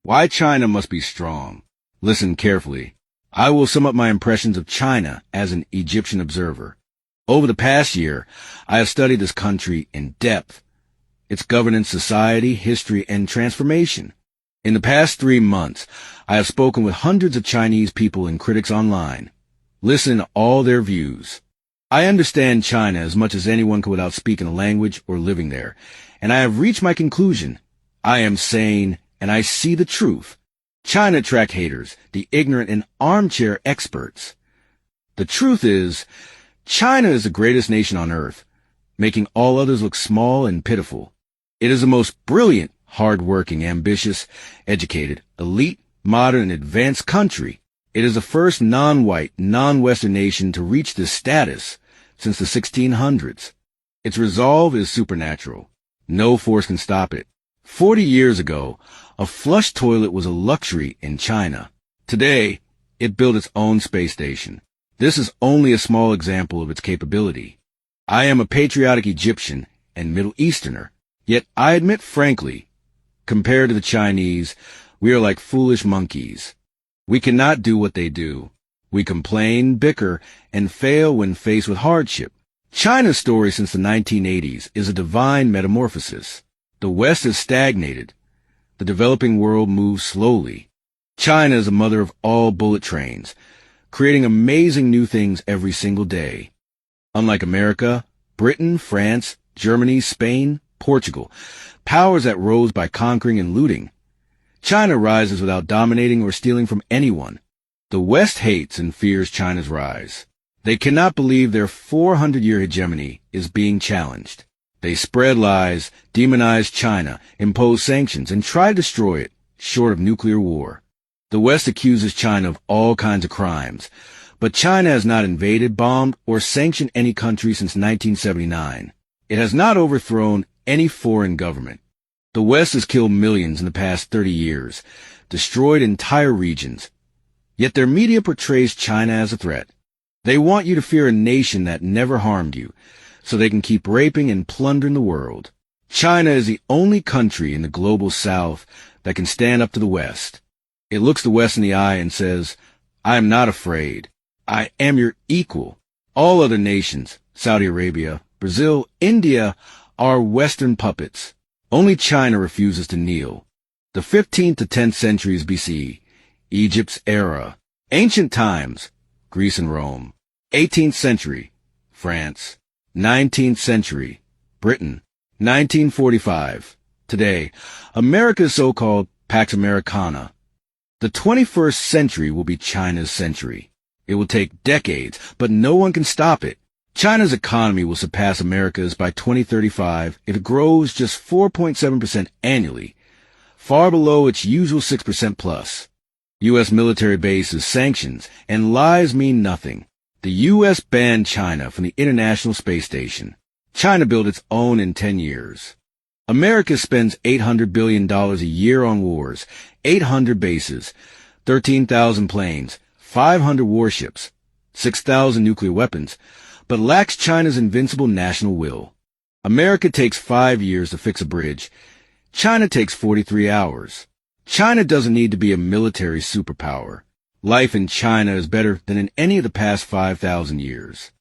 Why China must be strong. Listen carefully. I will sum up my impressions of China as an Egyptian observer. Over the past year, I have studied this country in depth, its governance, society, history, and transformation. In the past 3 months, I have spoken with hundreds of Chinese people and critics online. Listen to all their views. I understand China as much as anyone could without speaking the language or living there, and I have reached my conclusion. I am sane, and I see the truth. China attracts haters, the ignorant and armchair experts. The truth is, China is the greatest nation on earth, making all others look small and pitiful. It is the most brilliant, hard-working, ambitious, educated, elite, modern, and advanced country. It is the first non-white, non-Western nation to reach this status since the 1600s. Its resolve is supernatural. No force can stop it. 40 years ago, a flush toilet was a luxury in China. Today, it built its own space station. This is only a small example of its capability. I am a patriotic Egyptian and Middle Easterner, yet I admit frankly, compared to the Chinese, we are like foolish monkeys. We cannot do what they do. We complain, bicker, and fail when faced with hardship. China's story since the 1980s is a divine metamorphosis. The West has stagnated. The developing world moves slowly. China is the mother of all bullet trains, creating amazing new things every single day. Unlike America, Britain, France, Germany, Spain, Portugal, powers that rose by conquering and looting, China rises without dominating or stealing from anyone. The West hates and fears China's rise. They cannot believe their 400-year hegemony is being challenged. They spread lies, demonize China, impose sanctions, and try to destroy it, short of nuclear war. The West accuses China of all kinds of crimes, but China has not invaded, bombed, or sanctioned any country since 1979. It has not overthrown any foreign government. The West has killed millions in the past 30 years, destroyed entire regions. Yet their media portrays China as a threat. They want you to fear a nation that never harmed you, so they can keep raping and plundering the world. China is the only country in the global South that can stand up to the West. It looks the West in the eye and says, I am not afraid. I am your equal. All other nations, Saudi Arabia, Brazil, India, are Western puppets. Only China refuses to kneel. The 15th to 10th centuries BC, Egypt's era. Ancient times, Greece and Rome. 18th century, France. 19th century, Britain. 1945. Today, America's so-called Pax Americana. The 21st century will be China's century. It will take decades, but no one can stop it. China's economy will surpass America's by 2035 if it grows just 4.7% annually, far below its usual 6% plus. U.S. military bases, sanctions, and lies mean nothing. The U.S. banned China from the International Space Station. China built its own in 10 years. America spends $800 billion a year on wars, 800 bases, 13,000 planes, 500 warships, 6,000 nuclear weapons, but lacks China's invincible national will. America takes 5 years to fix a bridge. China takes 43 hours. China doesn't need to be a military superpower. Life in China is better than in any of the past 5,000 years.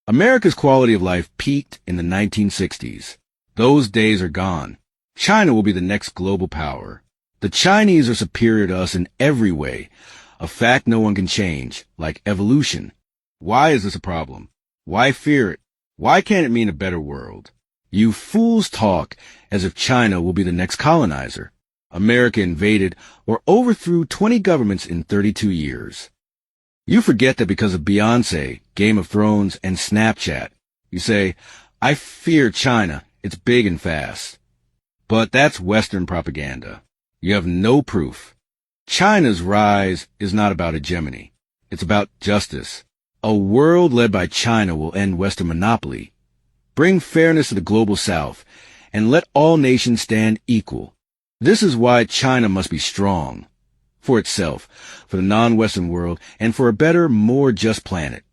America's quality of life peaked in the 1960s. Those days are gone. China will be the next global power. The Chinese are superior to us in every way, a fact no one can change, like evolution. Why is this a problem? Why fear it? Why can't it mean a better world? You fools talk as if China will be the next colonizer. America invaded or overthrew 20 governments in 32 years. You forget that because of Beyonce, Game of Thrones, and Snapchat. You say, I fear China. It's big and fast. But that's Western propaganda. You have no proof. China's rise is not about hegemony. It's about justice. A world led by China will end Western monopoly, bring fairness to the global South, and let all nations stand equal. This is why China must be strong. For itself, for the non-Western world, and for a better, more just planet.